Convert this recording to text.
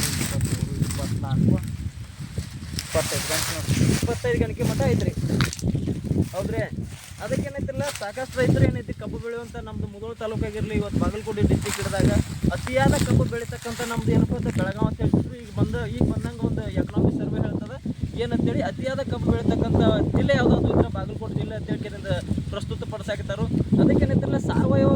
24 25 ಗಂಟೆ ನೋಡಿ. 25 ಗಂಟೆ ಮಟ್ಟ ಐತ್ರಿ ಹೌದ್ರಿ. ಅದಕ್ಕೇನೈತಿಲ್ಲ ಸಾಕಷ್ಟು ರೈತರು ಏನೈತಿ ಕಬ್ಬು ಬೆಳೆಯುವಂಥ ನಮ್ಮದು ಮುಧೋಳ ತಾಲೂಕಾಗಿರಲಿ ಇವತ್ತು ಬಾಗಲಕೋಟೆ ಡಿಸ್ಟಿಕ್ ಹಿಡಿದಾಗ ಅತಿಯಾದ ಕಬ್ಬು ಬೆಳೀತಕ್ಕಂಥ ನಮ್ದು ಏನಪ್ಪ ಅಂತ ಬೆಳಗಾವಿ ಅಂತ ಹೇಳ್ತಿದ್ರು. ಈಗ ಬಂದಂಗೆ ಒಂದು ಎಕನಾಮಿಕ್ ಸರ್ವೆ ಹೇಳ್ತದೆ ಏನಂತೇಳಿ ಅತಿಯಾದ ಕಬ್ಬು ಬೆಳೀತಕ್ಕಂಥ ಜಿಲ್ಲೆ ಯಾವುದಾದ್ರು ಇದ್ರೆ ಬಾಗಲಕೋಟೆ ಜಿಲ್ಲೆ ಅಂತೇಳಿ ಪ್ರಸ್ತುತಪಡಿಸಾಕಿತ್ತಾರು. ಅದಕ್ಕೇನೈತಿಲ್ಲ ಸಾವಯವ